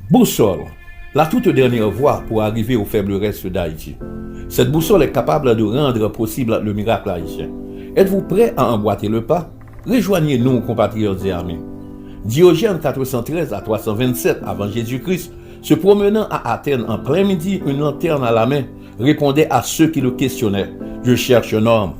Boussole, la toute dernière voie pour arriver au faible reste d'Haïti. Cette boussole est capable de rendre possible le miracle haïtien. Êtes-vous prêt à emboîter le pas? Rejoignez-nous, compatriotes et amis. Diogène 413 à 327 avant Jésus-Christ, se promenant à Athènes en plein midi, une lanterne à la main, répondait à ceux qui le questionnaient. Je cherche un homme.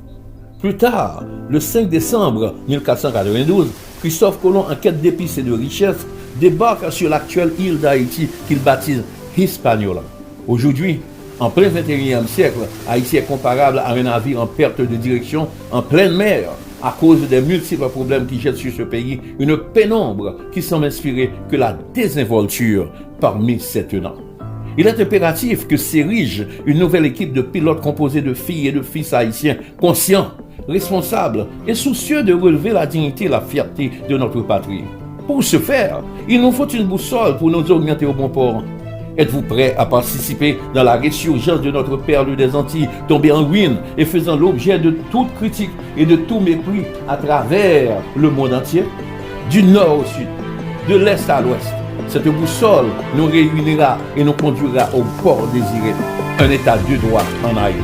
Plus tard, le 5 décembre 1492, Christophe Colomb, en quête d'épices et de richesses, débarque sur l'actuelle île d'Haïti qu'il baptise Hispaniola. Aujourd'hui, en plein 21e siècle, Haïti est comparable à un navire en perte de direction en pleine mer à cause des multiples problèmes qui jettent sur ce pays une pénombre qui semble inspirer que la désinvolture parmi ses tenants. Il est impératif que s'érige une nouvelle équipe de pilotes composée de filles et de fils haïtiens conscients, responsables et soucieux de relever la dignité et la fierté de notre patrie. Pour ce faire, il nous faut une boussole pour nous orienter au bon port. Êtes-vous prêt à participer dans la résurgence de notre perle des Antilles, tombée en ruine et faisant l'objet de toute critique et de tout mépris à travers le monde entier? Du nord au sud, de l'est à l'ouest, cette boussole nous réunira et nous conduira au port désiré, un état de droit en Haïti.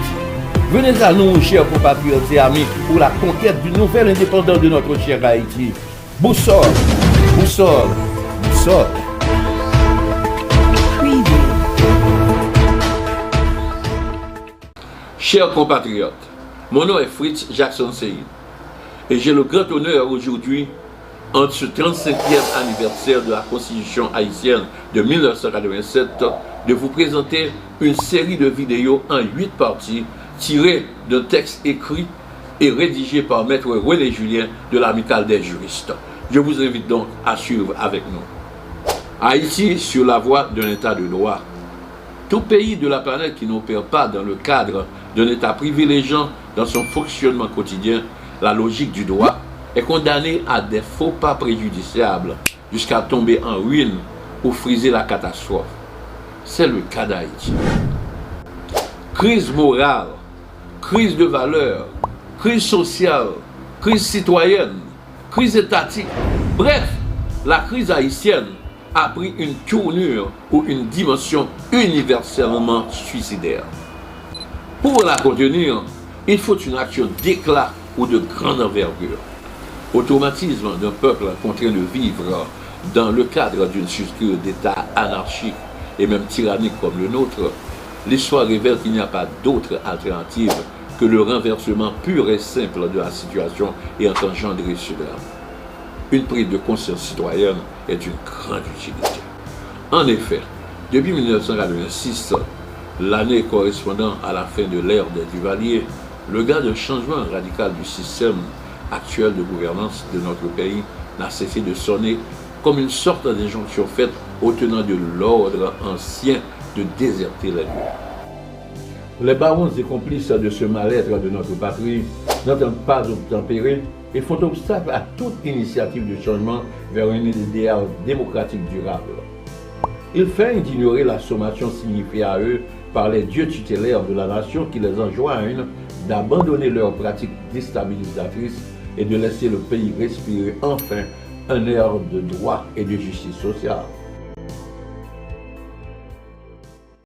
Venez à nous, chers compatriotes et amis, pour la conquête d'une nouvelle indépendance de notre cher Haïti. Boussole, boussole, boussole. Chers compatriotes, mon nom est Fritz Jackson Seyd et j'ai le grand honneur aujourd'hui, en ce 35e anniversaire de la Constitution haïtienne de 1987, de vous présenter une série de vidéos en 8 parties tirées d'un texte écrit et rédigé par Maître René Julien de l'Amicale des juristes. Je vous invite donc à suivre avec nous. Haïti sur la voie d'un état de droit. Tout pays de la planète qui n'opère pas dans le cadre d'un état privilégiant dans son fonctionnement quotidien, la logique du droit, est condamné à des faux pas préjudiciables jusqu'à tomber en ruine ou friser la catastrophe. C'est le cas d'Haïti. Crise morale, crise de valeurs, crise sociale, crise citoyenne, crise étatique. Bref, la crise haïtienne a pris une tournure ou une dimension universellement suicidaire. Pour la contenir, il faut une action d'éclat ou de grande envergure. Au traumatisme d'un peuple contraint de vivre dans le cadre d'une structure d'État anarchique et même tyrannique comme le nôtre, l'histoire révèle qu'il n'y a pas d'autre alternative que le renversement pur et simple de la situation ayant engendré ce drame. Une prise de conscience citoyenne est d'une grande utilité. En effet, depuis 1986, l'année correspondant à la fin de l'ère des Duvalier, le gaz de changement radical du système actuel de gouvernance de notre pays n'a cessé de sonner comme une sorte d'injonction faite aux tenants de l'ordre ancien de déserter les lieux. Les barons et complices de ce mal-être de notre patrie n'entendent pas obtempérer et font obstacle à toute initiative de changement vers un idéal démocratique durable. Ils feignent d'ignorer la sommation signifiée à eux par les dieux tutélaires de la nation qui les enjoignent d'abandonner leurs pratiques déstabilisatrices et de laisser le pays respirer enfin un air de droit et de justice sociale.